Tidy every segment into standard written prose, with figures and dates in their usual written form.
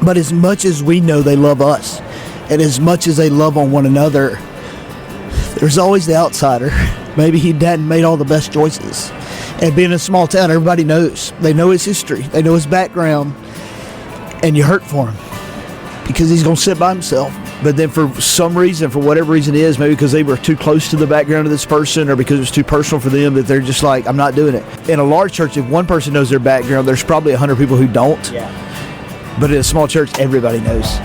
But as much as we know they love us, and as much as they love on one another, there's always the outsider. Maybe he hadn't made all the best choices. And being in a small town, everybody knows. They know his history. They know his background. And you hurt for him because he's going to sit by himself. But then for some reason, for whatever reason it is, maybe because they were too close to the background of this person or because it was too personal for them, that they're just like, I'm not doing it. In a large church, if one person knows their background, there's probably 100 people who don't. Yeah. But in a small church, everybody knows.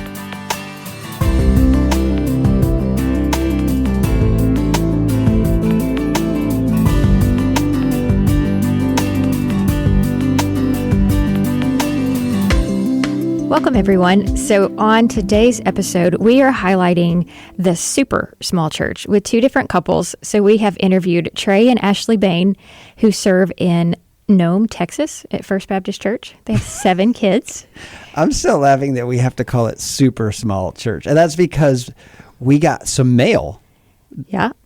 Welcome, everyone. So on today's episode, we are highlighting the super small church with two different couples. So we have interviewed Trey and Ashley Bain, who serve in Nome, Texas at First Baptist Church. They have 7 kids. I'm still laughing that we have to call it super small church. And that's because we got some mail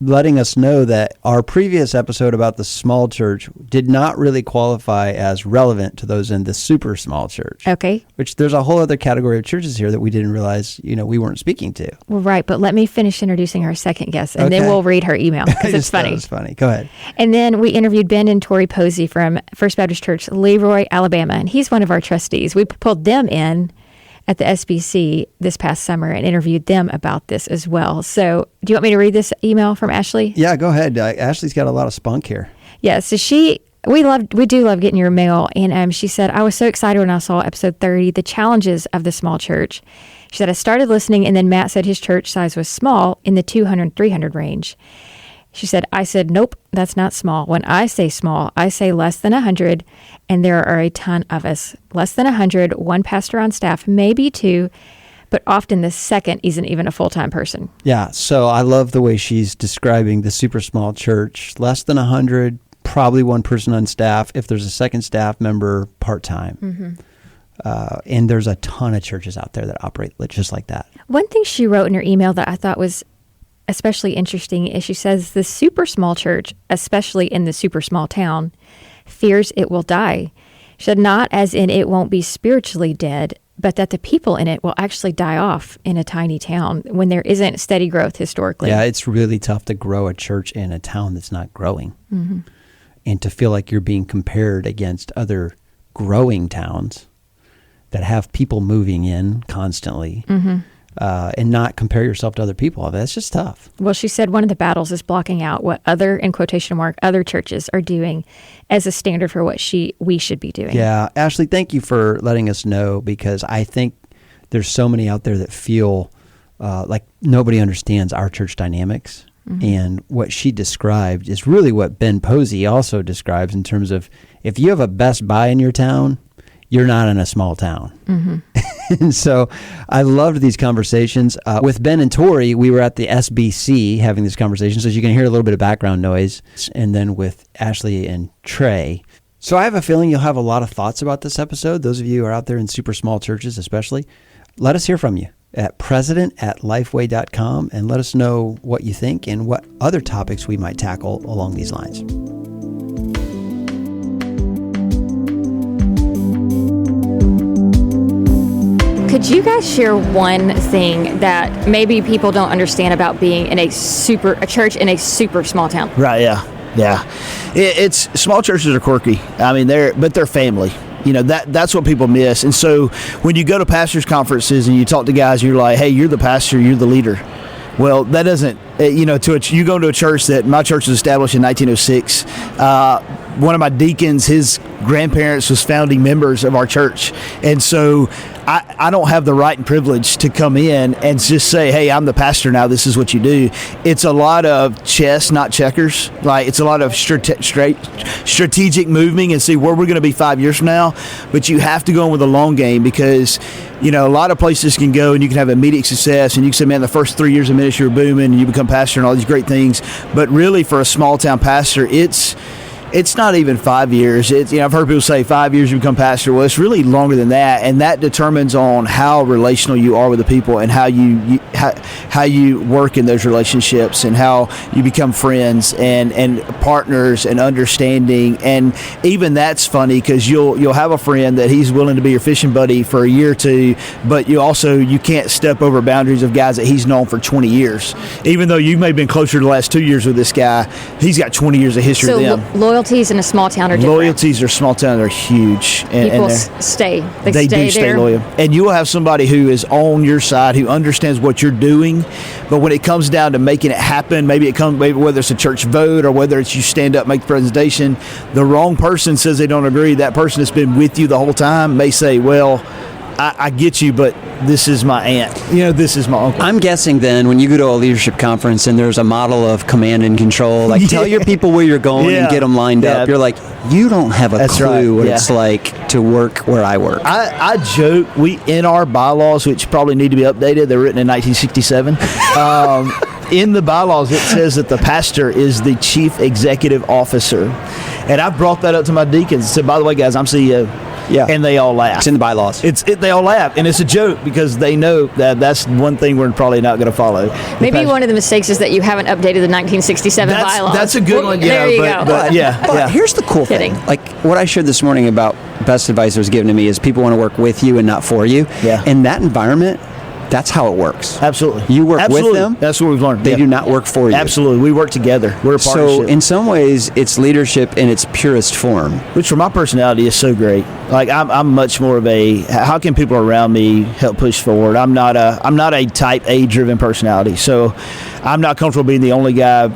letting us know that our previous episode about the small church did not really qualify as relevant to those in the super small church. Okay. Which there's a whole other category of churches here that we didn't realize, we weren't speaking to. Well, right. But let me finish introducing our second guest, and then we'll read her email because it's funny. It's funny. Go ahead. And then we interviewed Ben and Torie Posey from First Baptist Church, Leroy, Alabama, and he's one of our trustees. We pulled them in at the SBC this past summer and interviewed them about this as well. So do you want me to read this email from Ashley? Yeah, go ahead. Ashley's got a lot of spunk here. Yeah, so we do love getting your mail. And she said, I was so excited when I saw episode 30, the challenges of the small church. She said, I started listening, and then Matt said his church size was small in the 200, 300 range. She said, I said, nope, that's not small. When I say small, I say less than 100, and there are a ton of us. Less than 100, one pastor on staff, maybe 2, but often the second isn't even a full-time person. Yeah, so I love the way she's describing the super small church. Less than 100, probably one person on staff. If there's a second staff member, part-time. Mm-hmm. And there's a ton of churches out there that operate just like that. One thing she wrote in her email that I thought was especially interesting is she says the super small church, especially in the super small town, fears it will die. She said not as in it won't be spiritually dead, but that the people in it will actually die off in a tiny town when there isn't steady growth historically. Yeah, it's really tough to grow a church in a town that's not growing. Mm-hmm. And to feel like you're being compared against other growing towns that have people moving in constantly. Mm-hmm. And not compare yourself to other people. That's just tough. Well, she said one of the battles is blocking out what other, in quotation mark, other churches are doing as a standard for what we should be doing. Yeah. Ashley, thank you for letting us know, because I think there's so many out there that feel like nobody understands our church dynamics. Mm-hmm. And what she described is really what Ben Posey also describes in terms of if you have a Best Buy in your town, you're not in a small town. Mm-hmm. And so I loved these conversations. With Ben and Torie, we were at the SBC having this conversation, so you can hear a little bit of background noise. And then with Ashley and Trey. So I have a feeling you'll have a lot of thoughts about this episode. Those of you who are out there in super small churches especially, let us hear from you at president@lifeway.com and let us know what you think and what other topics we might tackle along these lines. Could you guys share one thing that maybe people don't understand about being in a church in a super small town? Right, yeah. It's small churches are quirky. I mean, they're family. That's what people miss. And so when you go to pastors' conferences and you talk to guys, you're like, hey, you're the pastor, you're the leader. Well, that doesn't, you go to a church that my church was established in 1906. One of my deacons, his grandparents was founding members of our church. And so I don't have the right and privilege to come in and just say, hey, I'm the pastor now, this is what you do. It's a lot of chess, not checkers. Like, it's a lot of strategic moving and see where we're going to be 5 years from now. But you have to go in with a long game because, a lot of places can go and you can have immediate success and you can say, man, the first 3 years of ministry are booming and you become pastor and all these great things. But really for a small town pastor, it's it's not even 5 years. It's, I've heard people say 5 years you become pastor. Well, it's really longer than that, and that determines on how relational you are with the people and how you work in those relationships and how you become friends and partners and understanding. And even that's funny because you'll have a friend that he's willing to be your fishing buddy for a year or two, but you can't step over boundaries of guys that he's known for 20 years. Even though you may have been closer the last 2 years with this guy, he's got 20 years of history with them. So loyalties in a small town are different. Loyalties are small town are huge. People stay. They do stay loyal. And you will have somebody who is on your side, who understands what you're doing, but when it comes down to making it happen, maybe whether it's a church vote or whether it's you stand up, make the presentation, the wrong person says they don't agree. That person that's been with you the whole time may say, well, I get you, but this is my aunt. This is my uncle. I'm guessing then when you go to a leadership conference and there's a model of command and control, like tell your people where you're going and get them lined up. You're like, you don't have a clue what it's like to work where I work. I joke, in our bylaws, which probably need to be updated, they were written in 1967, in the bylaws it says that the pastor is the chief executive officer. And I brought that up to my deacons and said, by the way, guys, I'm CEO. Yeah. And they all laugh. It's in the bylaws. They all laugh. And it's a joke because they know that that's one thing we're probably not going to follow. Maybe one of the mistakes is that you haven't updated the 1967 bylaws. That's a good one. There you go. But here's the cool thing. Like what I shared this morning about best advice that was given to me is people want to work with you and not for you. Yeah. In that environment, that's how it works. Absolutely. You work with them. That's what we've learned. They do not work for you. Absolutely. We work together. We're a partnership. So in some ways, it's leadership in its purest form. Which for my personality is so great. Like I'm much more of a, how can people around me help push forward? I'm not a type A driven personality. So I'm not comfortable being the only guy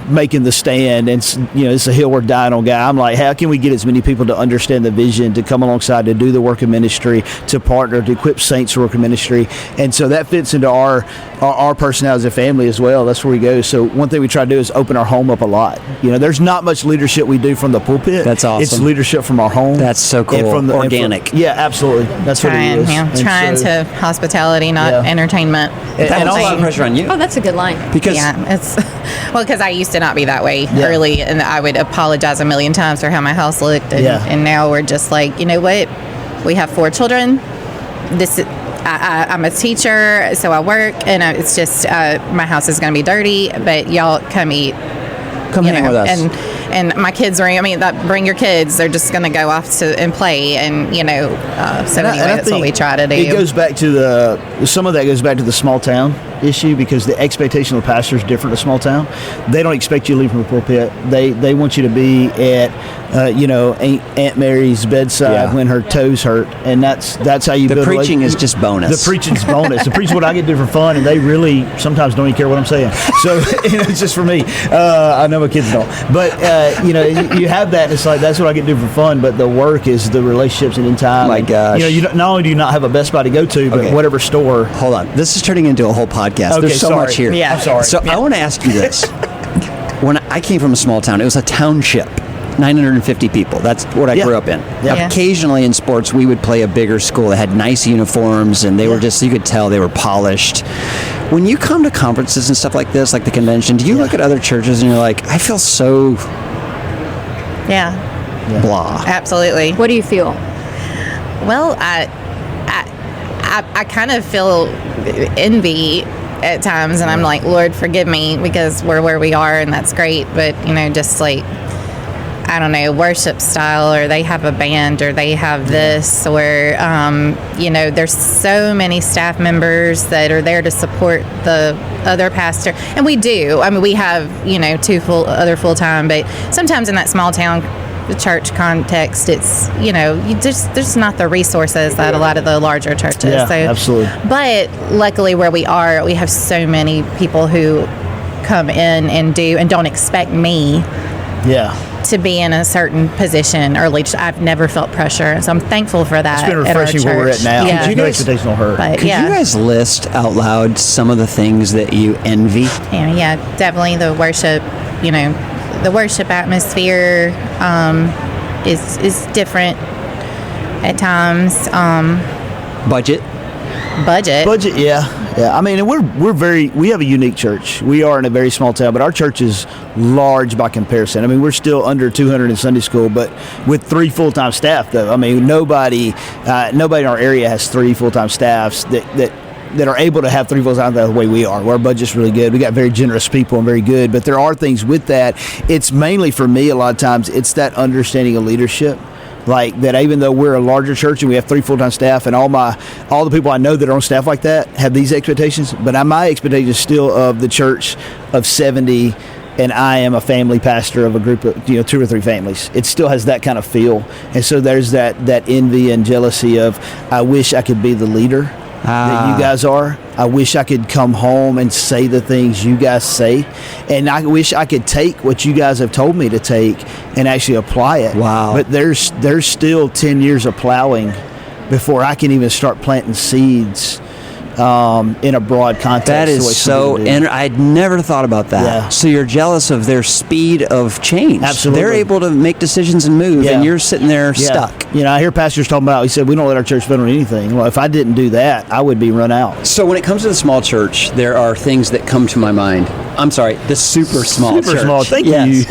making the stand and it's a hill we're dying on guy. I'm like, how can we get as many people to understand the vision, to come alongside, to do the work of ministry, to partner, to equip saints to work of ministry? And so that fits into our personality as a family as well. That's where we go. So one thing we try to do is open our home up a lot. There's not much leadership we do from the pulpit. That's awesome. It's leadership from our home. That's so cool. And organic. Yeah, absolutely. That's what it is. Trying to hospitality, not entertainment. And all that pressure on you. Oh, that's a good line. Because because I used to not be that way early, and I would apologize a million times for how my house looked, and now we're just like, you know what? We have 4 children. I'm a teacher, so I work, and it's just my house is going to be dirty, but y'all come eat. Come hang with us. And my kids bring your kids. They're just going to go off and play, and so anyway, that's what we try to do. It goes back to some of that goes back to the small town issue, because the expectation of the pastor is different in a small town. They don't expect you to leave from the pulpit. They want you to be at Aunt Mary's bedside when her toes hurt, and that's how you build. The preaching is just bonus. The preaching's bonus. The preaching what I get to do for fun, and they really sometimes don't even care what I'm saying. So it's just for me. I know my kids don't, but you have that. And it's like that's what I get to do for fun. But the work is the relationships and in time. My gosh. You not only do you not have a Best Buy to go to, but whatever store. Hold on, this is turning into a whole podcast. There's so much here. Yeah, I'm sorry. So I want to ask you this. When I came from a small town, it was a township. 950 people. That's what I grew up in. Yeah. Occasionally in sports, we would play a bigger school that had nice uniforms, and they were just, you could tell they were polished. When you come to conferences and stuff like this, like the convention, do you look at other churches and you're like, I feel so blah? Absolutely. What do you feel? Well, I kind of feel envy at times, and I'm like, Lord, forgive me, because we're where we are, and that's great, but just like, I don't know, worship style, or they have a band, or they have this, or there's so many staff members that are there to support the other pastor, and we do. I mean, we have 2 other full-time, but sometimes in that small town church context, it's there's not the resources that a lot of the larger churches. Yeah, so, absolutely. But luckily, where we are, we have so many people who come in and do and don't expect me. To be in a certain position or leadership. I've never felt pressure, so I'm thankful for that. It's been refreshing where we're at now. Yeah. No expectation will hurt. But, Could you guys list out loud some of the things that you envy? Yeah, definitely the worship. The worship atmosphere is different at times. Budget. Budget, yeah. Yeah. I mean, and we have a unique church. We are in a very small town, but our church is large by comparison. I mean, we're still under 200 in Sunday school, but with 3 full-time staff, though. I mean, nobody in our area has 3 full-time staffs that are able to have 3 full-time the way we are. Our budget's really good. We got very generous people and very good, but there are things with that. It's mainly for me, a lot of times, it's that understanding of leadership. Like that, even though we're a larger church and we have 3 full-time staff, and all the people I know that are on staff like that have these expectations, but my expectation is still of the church of 70, and I am a family pastor of a group of 2 or 3 families. It still has that kind of feel, and so there's that envy and jealousy of, I wish I could be the leader that you guys are. I wish I could come home and say the things you guys say, and I wish I could take what you guys have told me to take and actually apply it. Wow. But there's still 10 years of plowing before I can even start planting seeds in a broad context. That is so, and I'd never thought about that. Yeah. So you're jealous of their speed of change. Absolutely. They're able to make decisions and move, and you're sitting there stuck. I hear pastors talking about, he said, we don't let our church spend on anything. Well, if I didn't do that, I would be run out. So when it comes to the small church, there are things that come to my mind. I'm sorry, the super small church. Super small, thank you.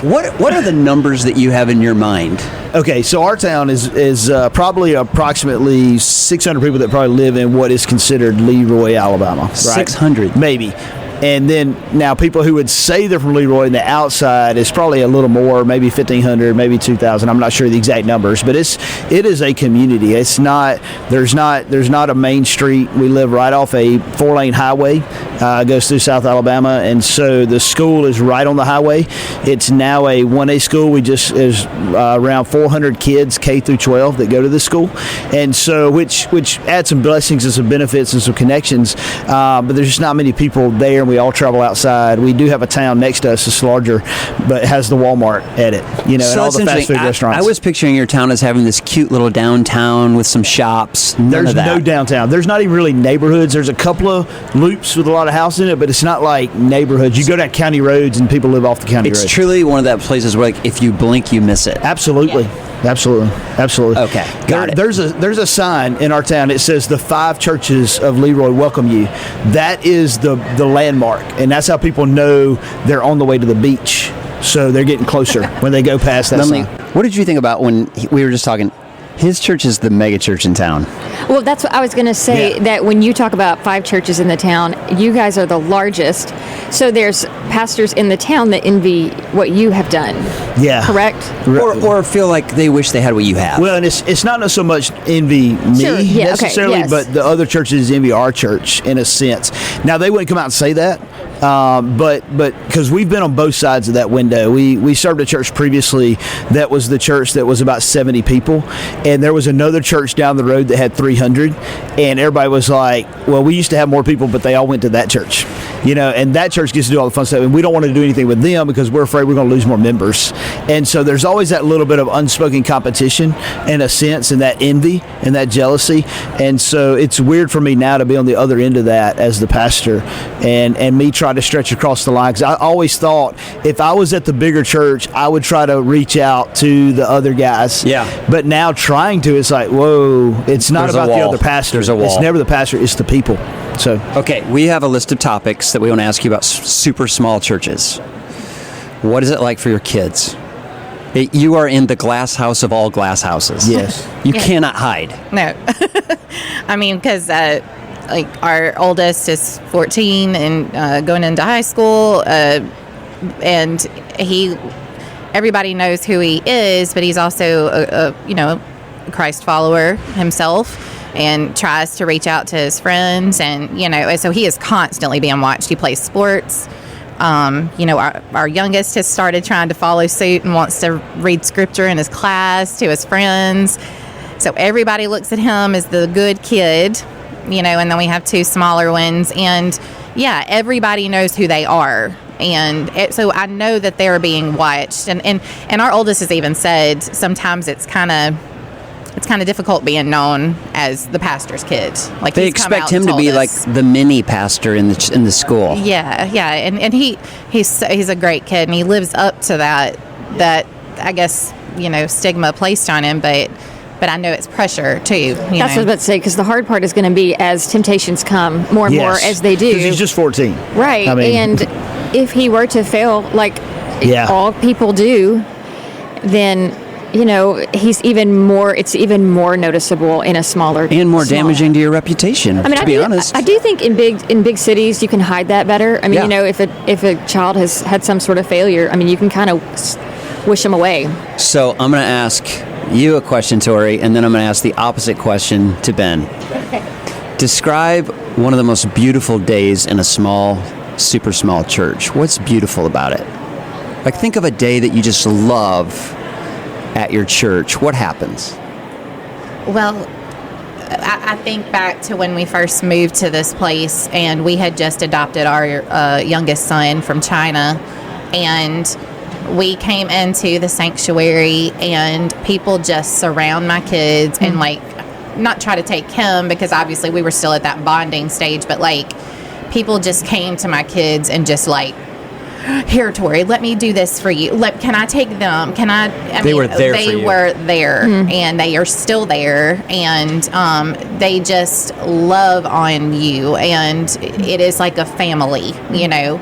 What are the numbers that you have in your mind? Okay, so our town is probably approximately 600 people that probably live in what is considered Leroy, Alabama. Right? 600? Maybe. And then now people who would say they're from Leroy on the outside is probably a little more, maybe 1,500, maybe 2,000. I'm not sure the exact numbers, but it is a community. It's not there's not a main street. We live right off a 4-lane highway. Goes through South Alabama, and so the school is right on the highway. It's now a 1A school. We just is around 400 kids K through 12 that go to this school, and so which adds some blessings and some benefits and some connections. But there's just not many people there. We all travel outside. We do have a town next to us that's larger, but it has the Walmart at it, so and all the fast food restaurants. I was picturing your town as having this cute little downtown with some shops. There's no downtown. There's not even really neighborhoods. There's a couple of loops with a lot of houses in it, but it's not like neighborhoods. You go down county roads and people live off the county roads. It's truly one of that places where, like, if you blink, you miss it. Absolutely. Yeah. Absolutely. Okay, got it. There's a sign in our town. It says the 5 churches of Leroy welcome you. That is the landmark, and that's how people know they're on the way to the beach. So they're getting closer when they go past that sign. What did you think about when we were just talking? His church is the mega church in town. Well, that's what I was going to say, that when you talk about 5 churches in the town, you guys are the largest. So there's pastors in the town that envy what you have done. Yeah. Correct? Or feel like they wish they had what you have. Well, and it's not so much envy me necessarily, but the other churches envy our church in a sense. Now, they wouldn't come out and say that. But because we've been on both sides of that window. We served a church previously that was the church that was about 70 people, and there was another church down the road that had 300, and everybody was like, well, we used to have more people, but they all went to that church, and that church gets to do all the fun stuff, and we don't want to do anything with them because we're afraid we're going to lose more members. And so there's always that little bit of unspoken competition in a sense, and that envy and that jealousy. And so it's weird for me now to be on the other end of that as the pastor, and me try to stretch across the line, because I always thought if I was at the bigger church, I would try to reach out to the other guys. Yeah. But now trying to, it's like, whoa, it's not about the other pastor. There's a wall. It's never the pastor, it's the people. So okay, we have a list of topics that we want to ask you about super small churches. What is it like for your kids? You are in the glass house of all glass houses. Yes. You cannot hide. No. I mean, because like our oldest is 14 and going into high school, and everybody knows who he is, but he's also a Christ follower himself, and tries to reach out to his friends, and so he is constantly being watched. He plays sports. Our youngest has started trying to follow suit and wants to read scripture in his class to his friends. So everybody looks at him as the good kid, and then we have 2 smaller ones, and everybody knows who they are. And so I know that they're being watched, and our oldest has even said sometimes it's kind of difficult being known as the pastor's kid. Like, they expect him to be like the mini pastor in the school. Yeah, and he's a great kid, and he lives up to that I guess stigma placed on him. But but I know it's pressure too. You That's what I was know? about to say, because the hard part is going to be as temptations come more and more as they do. Because he's just 14. Right. I mean, and if he were to fail, like Yeah. all people do, then, you know, it's even more noticeable in a smaller And more damaging to your reputation, to be honest. I do think in big cities you can hide that better. I mean, Yeah. you know, if a child has had some sort of failure, I mean, you can kind of wish them away. So I'm going to ask you a question, Torie, and then I'm going to ask the opposite question to Ben. Describe one of the most beautiful days in a small, super small church. What's beautiful about it? Like, think of a day that you just love at your church. What happens? Well, I think back to when we first moved to this place, and we had just adopted our youngest son from China, and we came into the sanctuary, and people just surround my kids and like not try to take him, because obviously we were still at that bonding stage, but like people just came to my kids and just like, here, Torie, let me do this for you. Can I take them? They were there for you. They were there, and they are still there, and they just love on you, and it is like a family, you know,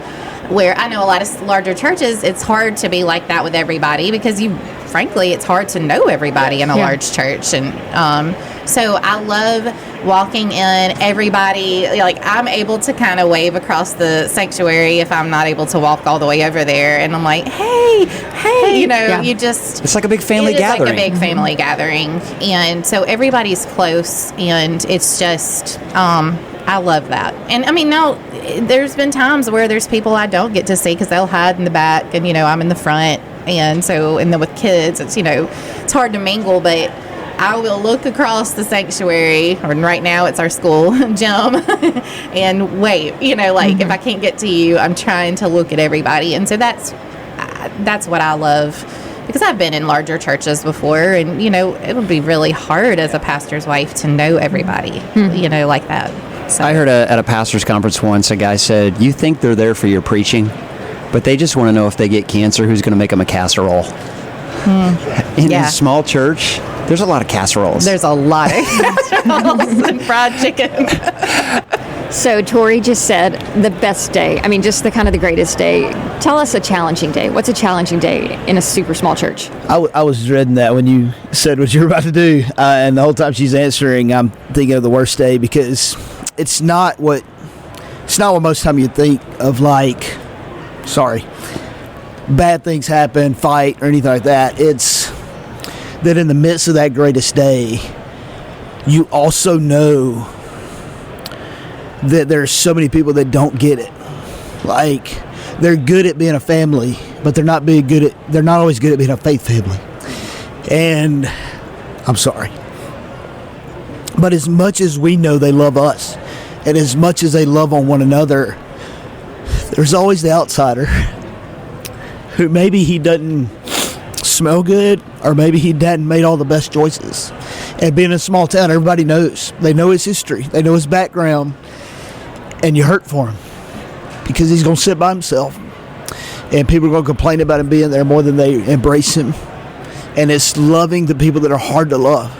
where I know a lot of larger churches, it's hard to be like that with everybody, because frankly, it's hard to know everybody in a large church. And so I love walking in, everybody, like I'm able to kind of wave across the sanctuary if I'm not able to walk all the way over there. And I'm like, hey, you know, it's like a big family gathering. It's like a big family gathering. And so everybody's close, and it's just, I love that. And I mean, now there's been times where there's people I don't get to see because they'll hide in the back, and, you know, I'm in the front. And so, and then with kids, it's, you know, it's hard to mingle, but I will look across the sanctuary, or right now it's our school gym, and wave, you know, like if I can't get to you, I'm trying to look at everybody. And so that's what I love, because I've been in larger churches before, and, you know, it would be really hard as a pastor's wife to know everybody, you know, like that. So. I heard at a pastor's conference once, a guy said, you think they're there for your preaching, but they just want to know if they get cancer, who's going to make them a casserole. In a small church, there's a lot of casseroles. There's a lot of casseroles and fried chicken. So Torie just said the best day. I mean, just the kind of the greatest day. Tell us a challenging day. What's a challenging day in a super small church? I was dreading that when you said what you were about to do, and the whole time she's answering, I'm thinking of the worst day, because it's not what most time you think of, like, bad things happen, fight, or anything like that. It's that in the midst of that greatest day, you also know that there's so many people that don't get it. Like, they're good at being a family, but they're not always good at being a faith family. And I'm sorry. But as much as we know they love us, and as much as they love on one another, there's always the outsider who maybe he doesn't smell good, or maybe he hadn't made all the best choices. And being in a small town, everybody knows. They know his history. They know his background. And you hurt for him, because he's going to sit by himself. And people are going to complain about him being there more than they embrace him. And it's loving the people that are hard to love.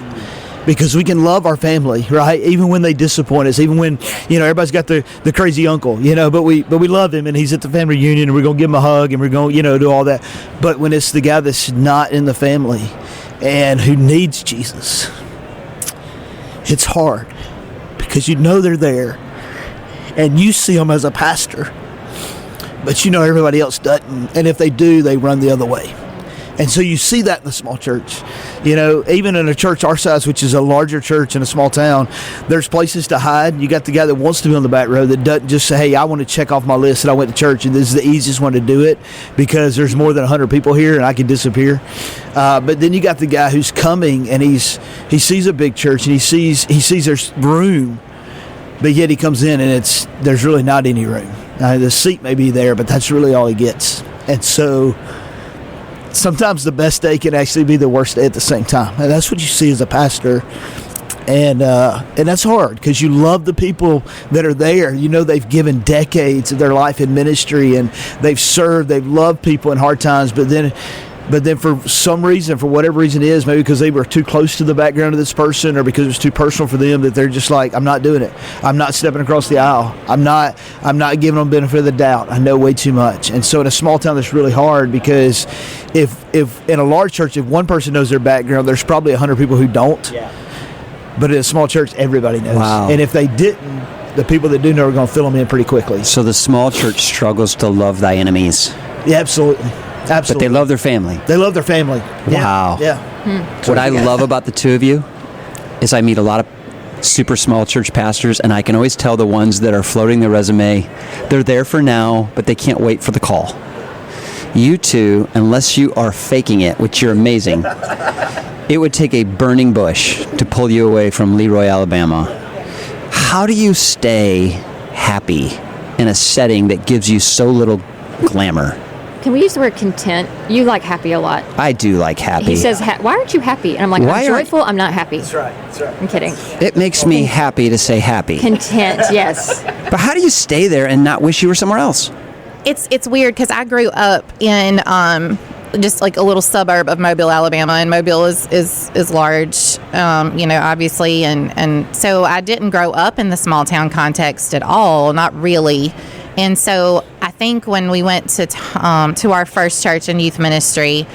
Because we can love our family, right? Even when they disappoint us, even when, you know, everybody's got the crazy uncle, you know, but we love him, and he's at the family reunion, and we're going to give him a hug, and we're going to, you know, do all that. But when it's the guy that's not in the family and who needs Jesus, it's hard, because you know they're there, and you see them as a pastor, but you know everybody else doesn't. And if they do, they run the other way. And so you see that in the small church. You know, even in a church our size, which is a larger church in a small town, there's places to hide. You got the guy that wants to be on the back row that doesn't just say, hey, I want to check off my list that I went to church, and this is the easiest one to do it because there's more than 100 people here and I can disappear. But then you got the guy who's coming, and he sees a big church, and he sees there's room, but yet he comes in and there's really not any room. The seat may be there, but that's really all he gets. And so sometimes the best day can actually be the worst day at the same time. And that's what you see as a pastor. And that's hard, because you love the people that are there. You know, they've given decades of their life in ministry, and they've served, they've loved people in hard times. But then But then for some reason, for whatever reason it is, maybe because they were too close to the background of this person or because it was too personal for them, that they're just like, I'm not doing it. I'm not stepping across the aisle. I'm not giving them benefit of the doubt. I know way too much. And so in a small town, that's really hard because if in a large church, if one person knows their background, there's probably 100 people who don't. Yeah. But in a small church, everybody knows. Wow. And if they didn't, the people that do know are going to fill them in pretty quickly. So the small church struggles to love thy enemies. Yeah, absolutely. Absolutely. But they love their family. They love their family. Wow. Yeah. What I love about the two of you is I meet a lot of super small church pastors, and I can always tell the ones that are floating their resume, they're there for now, but they can't wait for the call. You two, unless you are faking it, which you're amazing, it would take a burning bush to pull you away from Leroy, Alabama. How do you stay happy in a setting that gives you so little glamour? Can we use the word content? You like happy a lot. I do like happy. He says, why aren't you happy? And I'm like, I'm joyful, I'm not happy. That's right. I'm kidding. It makes me happy to say happy. Content, yes. But how do you stay there and not wish you were somewhere else? It's weird because I grew up in just like a little suburb of Mobile, Alabama, and Mobile is large, obviously, and so I didn't grow up in the small town context at all, not really. And so I think when we went to our first church and youth ministry,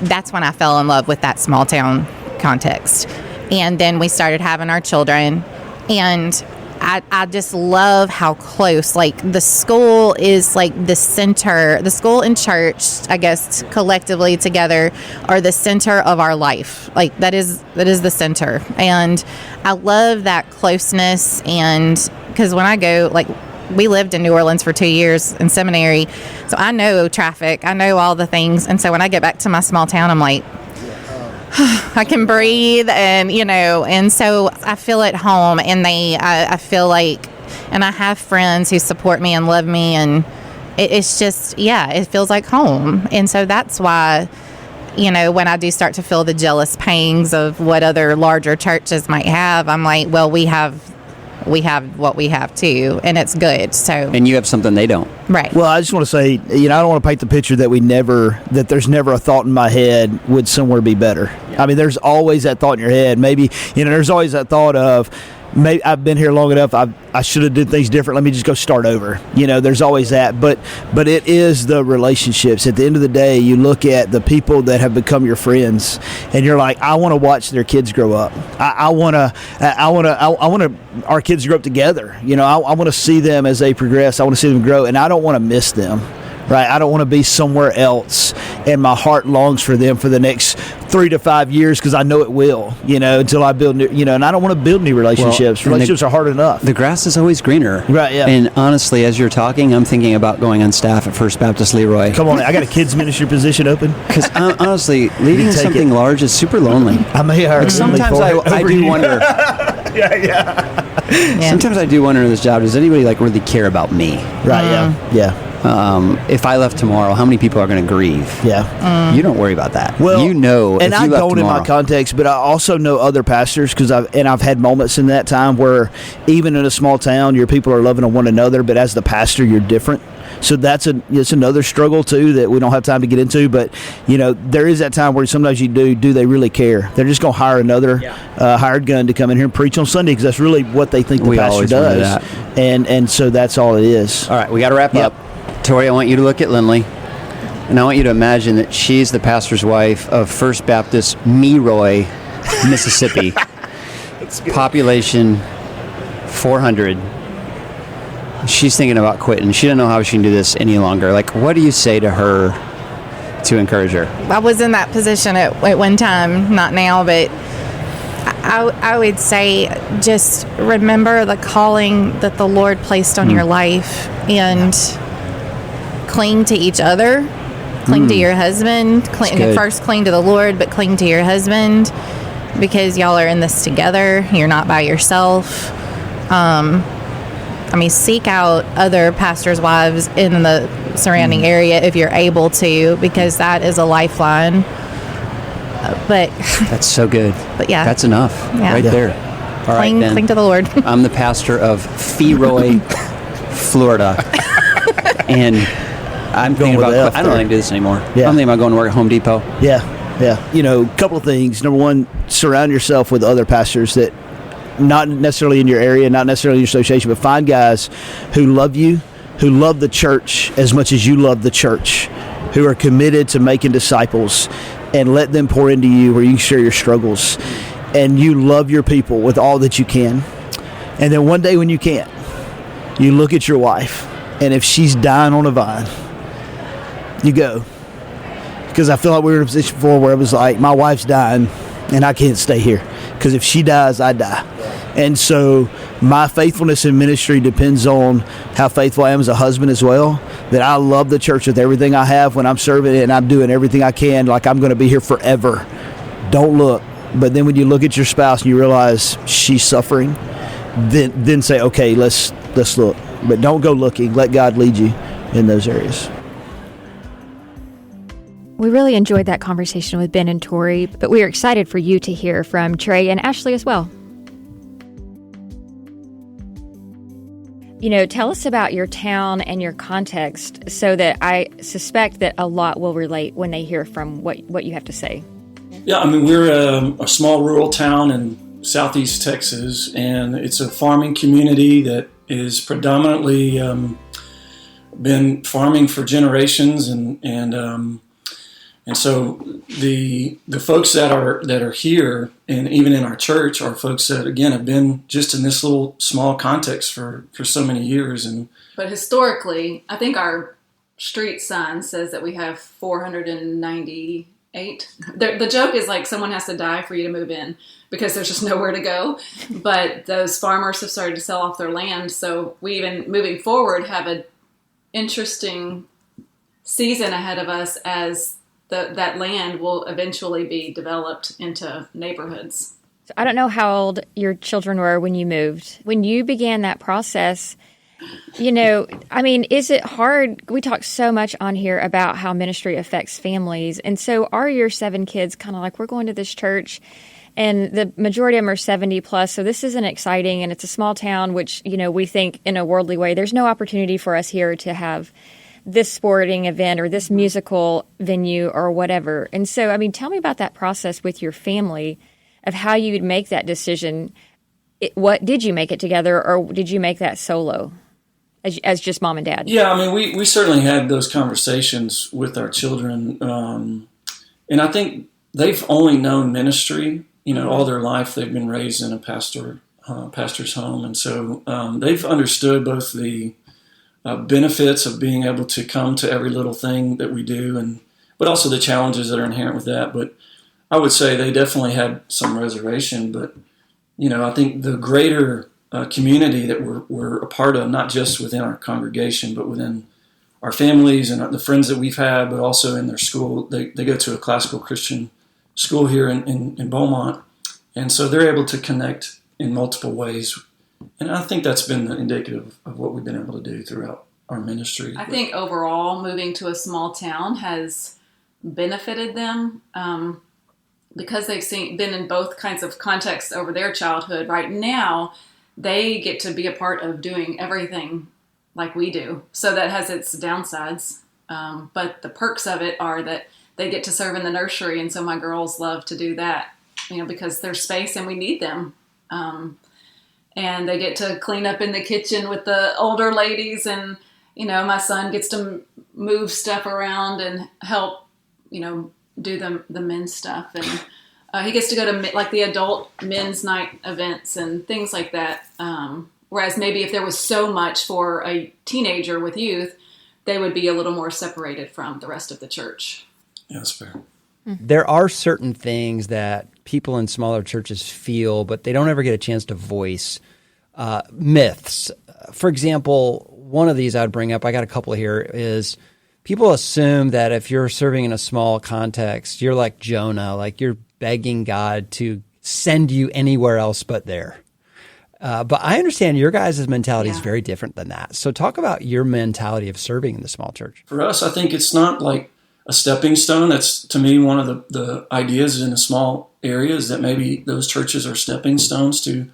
that's when I fell in love with that small town context. And then we started having our children, and I just love how close, like, the school is like the center. The school and church, I guess, collectively together are the center of our life. Like, that is the center. And I love that closeness. And because when I go, like, we lived in New Orleans for 2 years in seminary, so I know traffic, I know all the things. And so when I get back to my small town, I'm like, I can breathe, and so I feel at home, and I feel like, and I have friends who support me and love me, and it's just, it feels like home. And so that's why, when I do start to feel the jealous pangs of what other larger churches might have, I'm like, well, we have what we have too, and it's good. So, and you have something they don't. Right. Well, I just want to say, I don't want to paint the picture that there's never a thought in my head, would somewhere be better? Yeah. I mean, there's always that thought in your head. Maybe, there's always that thought of, maybe I've been here long enough, I should have did things different. Let me just go start over. There's always that. But it is the relationships. At the end of the day, you look at the people that have become your friends, and you're like, I want to watch their kids grow up. I want our kids to grow up together. I want to see them as they progress. I want to see them grow, and I don't want to miss them. Right, I don't want to be somewhere else, and my heart longs for them for the next 3 to 5 years, because I know it will, until I build new, and I don't want to build new relationships. Relationships are hard enough. The grass is always greener. Right, yeah. And honestly, as you're talking, I'm thinking about going on staff at First Baptist Leroy. Come on, I got a kids ministry position open. Because honestly, leading something large is super lonely. I may hire sometimes I do wonder. Yeah. Sometimes I do wonder in this job, does anybody really care about me? Right, yeah. If I left tomorrow, how many people are going to grieve? Yeah. You don't worry about that. Well, and I don't in my context, but I also know other pastors, because I've had moments in that time where even in a small town, your people are loving one another, but as the pastor, you're different. So it's another struggle too that we don't have time to get into. But there is that time where sometimes you do they really care? They're just going to hire another hired gun to come in here and preach on Sunday, because that's really what they think the pastor does. And so that's all it is. All right, we got to wrap up. Torie, I want you to look at Lindley, and I want you to imagine that she's the pastor's wife of First Baptist Meroy, Mississippi. Population 400. She's thinking about quitting. She doesn't know how she can do this any longer. What do you say to her to encourage her? I was in that position at one time, not now, but I would say just remember the calling that the Lord placed on your life, and cling to each other, cling to your husband, first cling to the Lord, but cling to your husband, because y'all are in this together. You're not by yourself. Seek out other pastors' wives in the surrounding area if you're able to, because that is a lifeline. But that's so good. But yeah, that's enough right there. All right, then. Cling to the Lord. I'm the pastor of Feroy, Florida, and I'm going thinking with about. F I don't there. think I do this anymore. Yeah. I'm thinking about going to work at Home Depot. Yeah. You know, a couple of things. Number one, surround yourself with other pastors that, not necessarily in your area, not necessarily in your association, but find guys who love you, who love the church as much as you love the church, who are committed to making disciples, and let them pour into you where you can share your struggles. And you love your people with all that you can. And then one day when you can't, you look at your wife, and if she's dying on a vine, you go. Because I feel like we were in a position before where it was like, my wife's dying, and I can't stay here. Because if she dies, I die. And so my faithfulness in ministry depends on how faithful I am as a husband as well, that I love the church with everything I have when I'm serving it, and I'm doing everything I can like I'm going to be here forever. Don't look. But then when you look at your spouse and you realize she's suffering, then say, okay, let's look. But don't go looking. Let God lead you in those areas. We really enjoyed that conversation with Ben and Torie, but we are excited for you to hear from Trey and Ashley as well. You know, tell us about your town and your context so that I suspect that a lot will relate when they hear from what you have to say. Yeah, I mean, we're a small rural town in southeast Texas, and it's a farming community that is predominantly been farming for generations, and so the folks that are here, and even in our church, are folks that again have been just in this little small context for so many years. But historically, I think our street sign says that we have 498. The joke is like someone has to die for you to move in because there's just nowhere to go. But those farmers have started to sell off their land, so we even moving forward have an interesting season ahead of us as that land will eventually be developed into neighborhoods. So I don't know how old your children were when you moved. When you began that process, you know, I mean, is it hard? We talk so much on here about how ministry affects families. And so are your 7 kids kind of like, we're going to this church, and the majority of them are 70 plus. So this isn't exciting, and it's a small town, which, you know, we think in a worldly way, there's no opportunity for us here to have this sporting event or this musical venue or whatever. And so, I mean, tell me about that process with your family of how you would make that decision. What did you make it together, or did you make that solo as just mom and dad? Yeah, I mean, we certainly had those conversations with our children. And I think they've only known ministry, you know, all their life. They've been raised in a pastor's home. And so they've understood both the benefits of being able to come to every little thing that we do, but also the challenges that are inherent with that. But I would say they definitely had some reservation. But, you know, I think the greater community that we're a part of, not just within our congregation, but within our families and the friends that we've had, but also in their school. They go to a classical Christian school here in Beaumont. And so they're able to connect in multiple ways. And I think that's been indicative of what we've been able to do throughout our ministry. I think overall, moving to a small town has benefited them because they've been in both kinds of contexts over their childhood. Right now, they get to be a part of doing everything like we do. So that has its downsides. But the perks of it are that they get to serve in the nursery. And so my girls love to do that, you know, because there's space and we need them. And they get to clean up in the kitchen with the older ladies. And, you know, my son gets to move stuff around and help, you know, do the men's stuff. And he gets to go to like the adult men's night events and things like that. Whereas maybe if there was so much for a teenager with youth, they would be a little more separated from the rest of the church. Yeah, that's fair. There are certain things that people in smaller churches feel, but they don't ever get a chance to voice. Myths. For example, one of these I'd bring up, I got a couple here, is people assume that if you're serving in a small context, you're like Jonah, like you're begging God to send you anywhere else but there. But I understand your guys' mentality is very different than that. So talk about your mentality of serving in the small church. For us, I think it's not like a stepping stone. That's, to me, one of the ideas in a small area is that maybe those churches are stepping stones to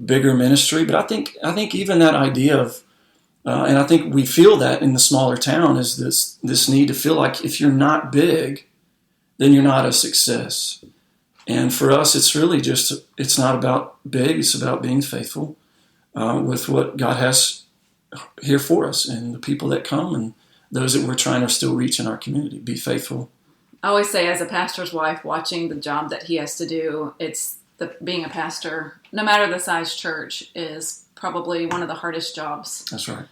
bigger ministry. But I think even that idea of And I think we feel that in the smaller town is this need to feel like if you're not big, then you're not a success. And for us, it's really just, it's not about big, it's about being faithful with what God has here for us and the people that come and those that we're trying to still reach in our community. Be faithful. I always say, as a pastor's wife, watching the job that he has to do, being a pastor, no matter the size church, is probably one of the hardest jobs. That's right.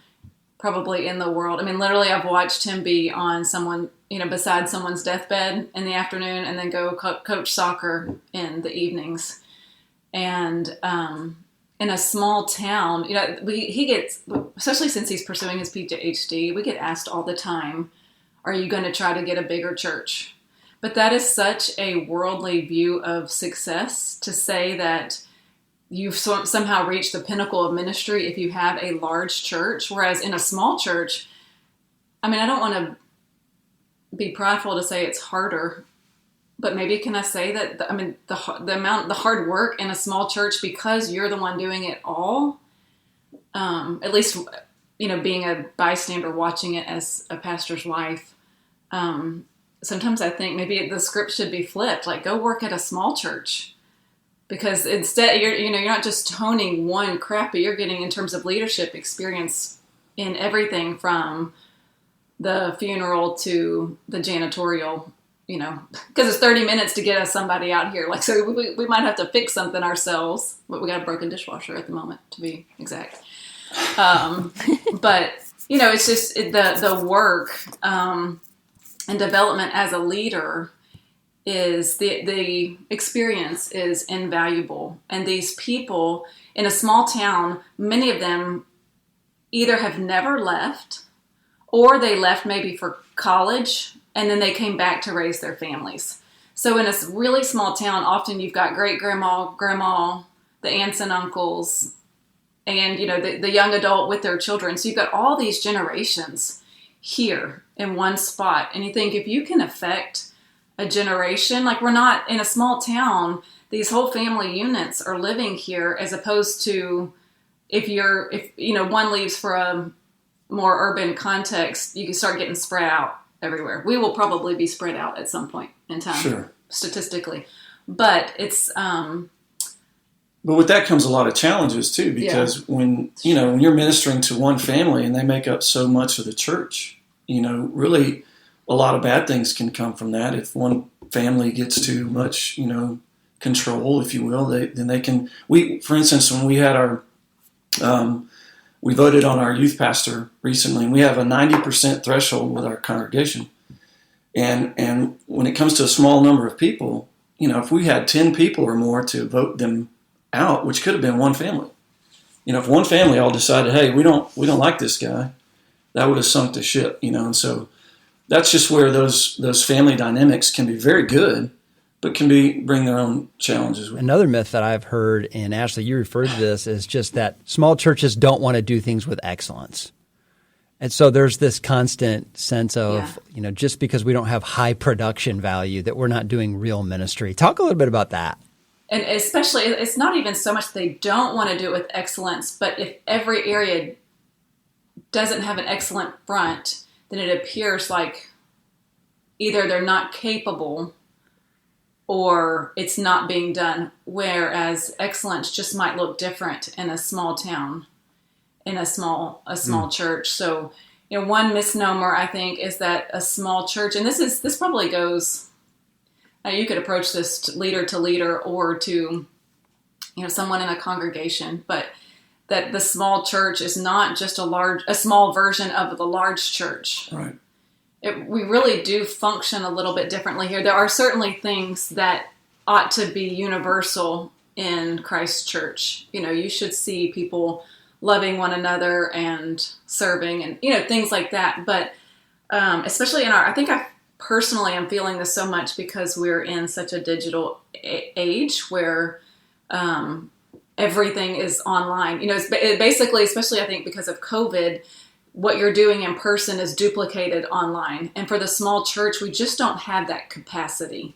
Probably in the world. I mean, literally, I've watched him be on beside someone's deathbed in the afternoon, and then go coach soccer in the evenings. And in a small town, he gets, especially since he's pursuing his PhD, we get asked all the time, "Are you going to try to get a bigger church?" But that is such a worldly view of success, to say that you've somehow reached the pinnacle of ministry if you have a large church. Whereas in a small church, I mean, I don't want to be prideful to say it's harder, but maybe can I say that, the hard work in a small church, because you're the one doing it all, at least, being a bystander watching it as a pastor's wife, sometimes I think maybe the script should be flipped, like, go work at a small church. Because instead, you're not just honing one craft, but you're getting, in terms of leadership, experience in everything from the funeral to the janitorial, because it's 30 minutes to get somebody out here. Like, so we might have to fix something ourselves, but we got a broken dishwasher at the moment, to be exact. But, it's just the work and development as a leader is the experience is invaluable. And these people in a small town, many of them either have never left, or they left maybe for college and then they came back to raise their families. So in a really small town, often you've got great grandma, the aunts and uncles, and the young adult with their children. So you've got all these generations here in one spot. And you think, if you can affect a generation, like, we're not in a small town, these whole family units are living here, as opposed to if one leaves for a more urban context, you can start getting spread out everywhere. We will probably be spread out at some point in time, sure, statistically, but it's but with that comes a lot of challenges too, because when you're ministering to one family and they make up so much of the church, really a lot of bad things can come from that. If one family gets too much, control, if you will, then they can. For instance, when we had our, we voted on our youth pastor recently, and we have a 90% threshold with our congregation. And when it comes to a small number of people, if we had 10 people or more to vote them out, which could have been one family, if one family all decided, hey, we don't like this guy, that would have sunk the ship, and so. That's just where those family dynamics can be very good, but can bring their own challenges. Another myth that I've heard, and Ashley, you referred to this, is just that small churches don't want to do things with excellence. And so there's this constant sense of, just because we don't have high production value, that we're not doing real ministry. Talk a little bit about that. And especially, it's not even so much they don't want to do it with excellence, but if every area doesn't have an excellent front, then it appears like either they're not capable or it's not being done. Whereas excellence just might look different in a small town, in a small church. So, one misnomer, I think, is that a small church, and this probably goes, you could approach this to leader or to, someone in a congregation, but that the small church is not just a small version of the large church. Right. We really do function a little bit differently here. There are certainly things that ought to be universal in Christ's church. You should see people loving one another and serving and, things like that. But especially I think I personally am feeling this so much because we're in such a digital age where everything is online. It's basically, especially I think because of COVID, what you're doing in person is duplicated online. And for the small church, we just don't have that capacity.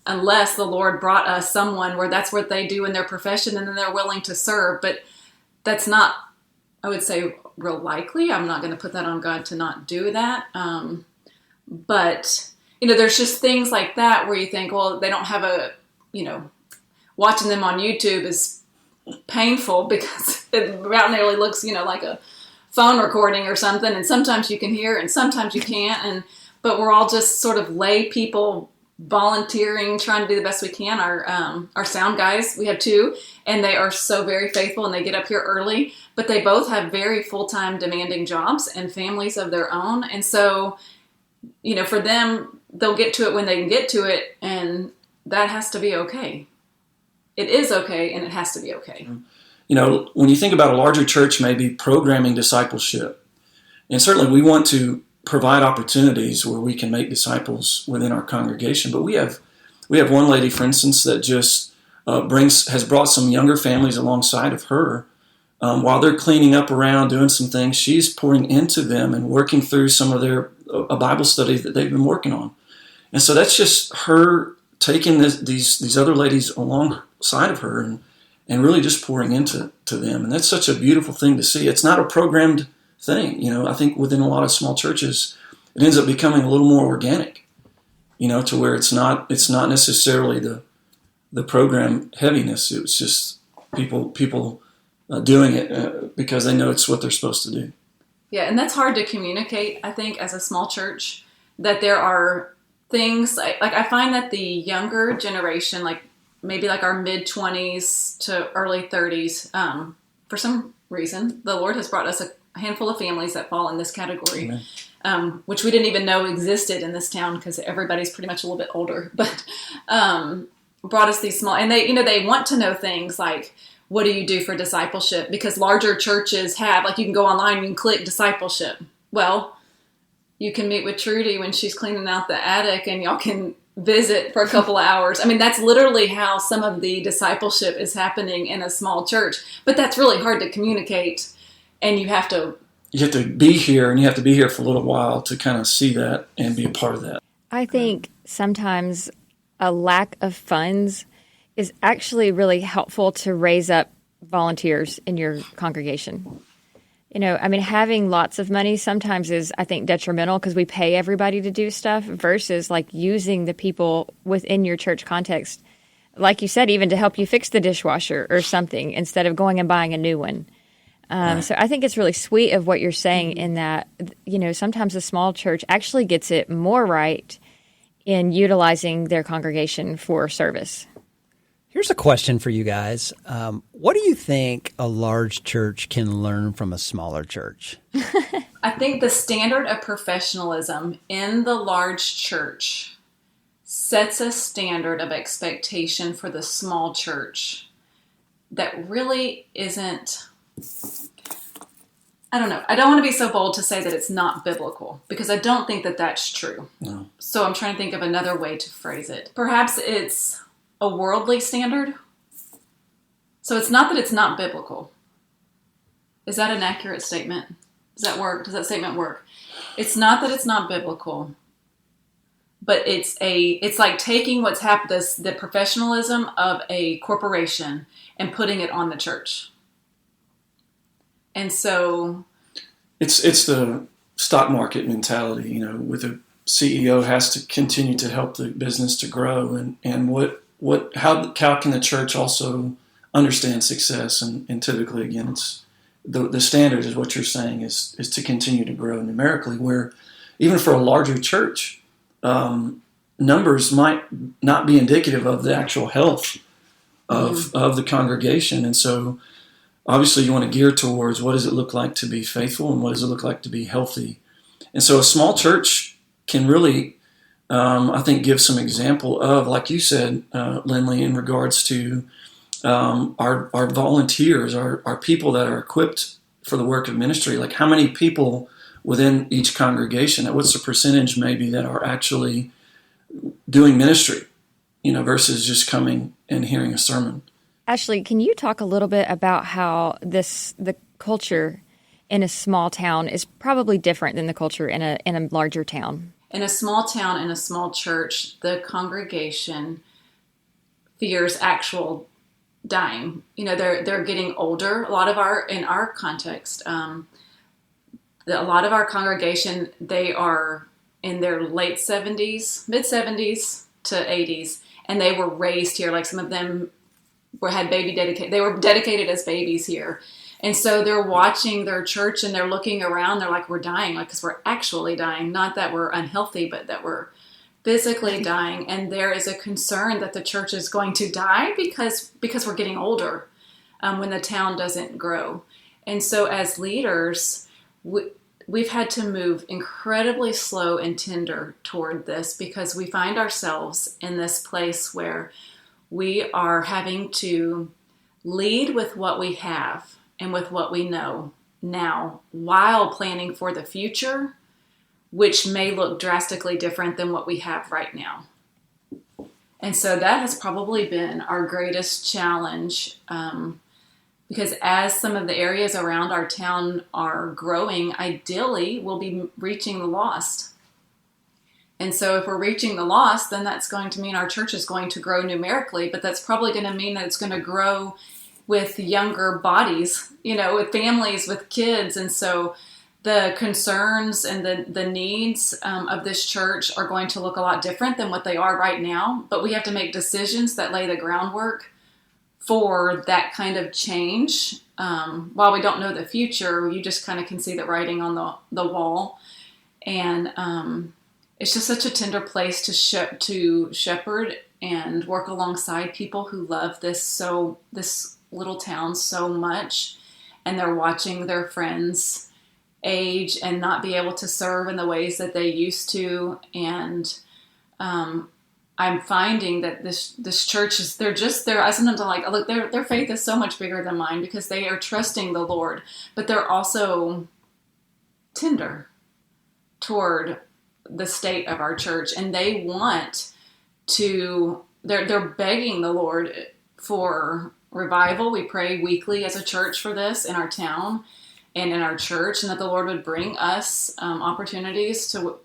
Unless the Lord brought us someone where that's what they do in their profession and then they're willing to serve. But that's not I would say real likely. I'm not going to put that on God to not do that. But, there's just things like that where you think, well, they don't have watching them on YouTube is painful because it about nearly looks, like a phone recording or something. And sometimes you can hear and sometimes you can't. But we're all just sort of lay people volunteering, trying to do the best we can. Our sound guys, we have 2, and they are so very faithful, and they get up here early, but they both have very full-time demanding jobs and families of their own. And so, for them, they'll get to it when they can get to it, and that has to be okay. It is okay, and it has to be okay. When you think about a larger church, maybe programming discipleship, and certainly we want to provide opportunities where we can make disciples within our congregation. But we have one lady, for instance, that just has brought some younger families alongside of her while they're cleaning up around, doing some things. She's pouring into them and working through some of their a Bible study that they've been working on. And so that's just her taking these other ladies alongside of her and really just pouring into them. And that's such a beautiful thing to see. It's not a programmed thing. I think within a lot of small churches, it ends up becoming a little more organic, to where it's not necessarily the program heaviness. It was just people doing it because they know it's what they're supposed to do. Yeah, and that's hard to communicate, I think, as a small church, that there are things, like I find that the younger generation, like maybe like our mid-20s to early 30s, for some reason, the Lord has brought us a handful of families that fall in this category, which we didn't even know existed in this town because everybody's pretty much a little bit older, but brought us these small, and they want to know things like, what do you do for discipleship? Because larger churches have, like, you can go online, you can click discipleship. Well, you can meet with Trudy when she's cleaning out the attic and y'all can visit for a couple of hours. I mean, that's literally how some of the discipleship is happening in a small church, but that's really hard to communicate. And you have to be here, and you have to be here for a little while to kind of see that and be a part of that. I think sometimes a lack of funds is actually really helpful to raise up volunteers in your congregation. Having lots of money sometimes is, I think, detrimental because we pay everybody to do stuff versus like using the people within your church context, like you said, even to help you fix the dishwasher or something instead of going and buying a new one. So I think it's really sweet of what you're saying in that, sometimes a small church actually gets it more right in utilizing their congregation for service. Here's a question for you guys. What do you think a large church can learn from a smaller church? I think the standard of professionalism in the large church sets a standard of expectation for the small church that really isn't, I don't know. I don't want to be so bold to say that it's not biblical because I don't think that that's true. No. So I'm trying to think of another way to phrase it. Perhaps it's a worldly standard. So it's not that it's not biblical. Is that an accurate statement? Does that work? Does that statement work? It's not that it's not biblical, but it's like taking what's happened, the professionalism of a corporation and putting it on the church. And so it's the stock market mentality, with the CEO has to continue to help the business to grow, and how can the church also understand success? And typically, again, it's the standard is what you're saying is to continue to grow numerically. Where even for a larger church, numbers might not be indicative of the actual health of the congregation, and so obviously you want to gear towards what does it look like to be faithful and what does it look like to be healthy. And so a small church can really, I think, give some example of, like you said, Lindley, in regards to our volunteers, our people that are equipped for the work of ministry. Like how many people within each congregation, what's the percentage maybe that are actually doing ministry, versus just coming and hearing a sermon. Ashley, can you talk a little bit about how the culture in a small town is probably different than the culture in a larger town? In a small town, in a small church, the congregation fears actual dying. They're getting older. A lot of in our context, a lot of our congregation, they are in their late 70s, mid 70s to 80s, and they were raised here. Like some of them had they were dedicated as babies here. And so they're watching their church and they're looking around. They're like, we're dying, like, because we're actually dying. Not that we're unhealthy, but that we're physically dying. And there is a concern that the church is going to die because we're getting older when the town doesn't grow. And so as leaders, we've had to move incredibly slow and tender toward this, because we find ourselves in this place where we are having to lead with what we have and with what we know now, while planning for the future, which may look drastically different than what we have right now. And so that has probably been our greatest challenge, because as some of the areas around our town are growing, ideally we'll be reaching the lost. And so if we're reaching the lost, then that's going to mean our church is going to grow numerically, but that's probably going to mean that it's going to grow with younger bodies, with families, with kids. And so the concerns and the needs of this church are going to look a lot different than what they are right now. But we have to make decisions that lay the groundwork for that kind of change. While we don't know the future, you just kind of can see the writing on the wall. And it's just such a tender place to shepherd and work alongside people who love this little town so much, and they're watching their friends age and not be able to serve in the ways that they used to. And I'm finding that this church is, they're sometimes I'm like, look, their faith is so much bigger than mine, because they are trusting the Lord, but they're also tender toward the state of our church, and they want to, they're begging the Lord for revival. We pray weekly as a church for this in our town and in our church, and that the Lord would bring us opportunities to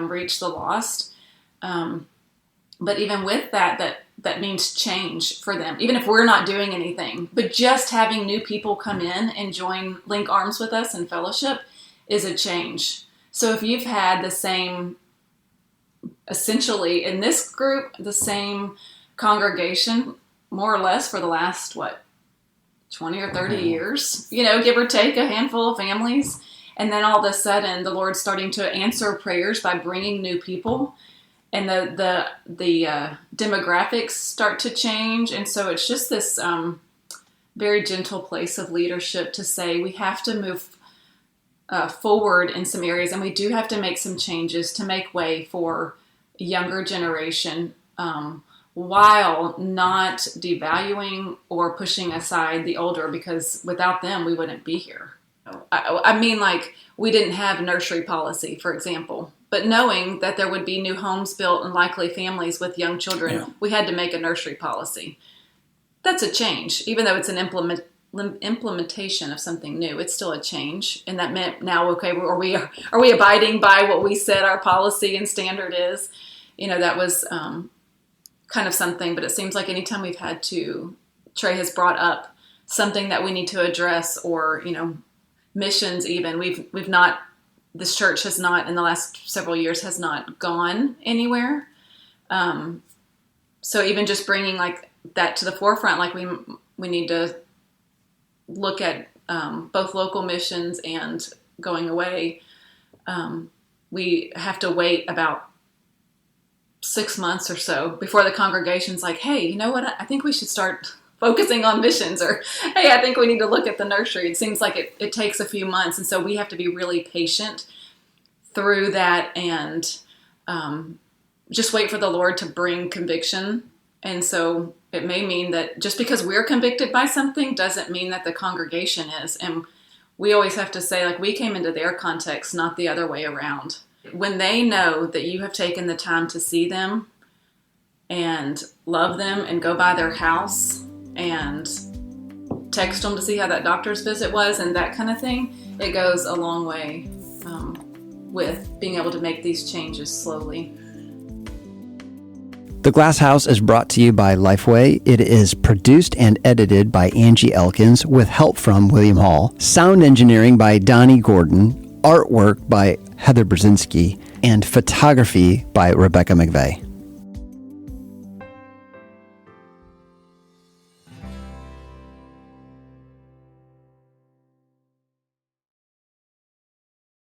reach the lost. But even with that means change for them, even if we're not doing anything. But just having new people come in and link arms with us in fellowship is a change. So if you've had essentially in this group, the same congregation, more or less for the last, 20 or 30 years, give or take a handful of families. And then all of a sudden, the Lord's starting to answer prayers by bringing new people. And the demographics start to change. And so it's just this very gentle place of leadership to say we have to move forward in some areas, and we do have to make some changes to make way for a younger generation, while not devaluing or pushing aside the older, because without them, we wouldn't be here. I mean, like, we didn't have nursery policy, for example, but knowing that there would be new homes built and likely families with young children, we had to make a nursery policy. That's a change, even though it's an implementation of something new. It's still a change, and that meant now, okay, are we abiding by what we said our policy and standard is? That was kind of something. But it seems like anytime we've had to, Trey has brought up something that we need to address, or missions. Even we've not. This church has not, in the last several years, has not gone anywhere. So even just bringing like that to the forefront, like we need to look at both local missions and going away. We have to wait about 6 months or so before the congregation's like, hey, you know what? I think we should start focusing on missions, or, hey, I think we need to look at the nursery. It seems like it takes a few months. And so we have to be really patient through that, and just wait for the Lord to bring conviction. And so it may mean that just because we're convicted by something doesn't mean that the congregation is. And we always have to say, like, we came into their context, not the other way around. When they know that you have taken the time to see them and love them and go by their house and text them to see how that doctor's visit was and that kind of thing, it goes a long way with being able to make these changes slowly. The Glass House is brought to you by Lifeway. It is produced and edited by Angie Elkins with help from William Hall. Sound engineering by Donnie Gordon. Artwork by Heather Brzezinski. And photography by Rebecca McVeigh.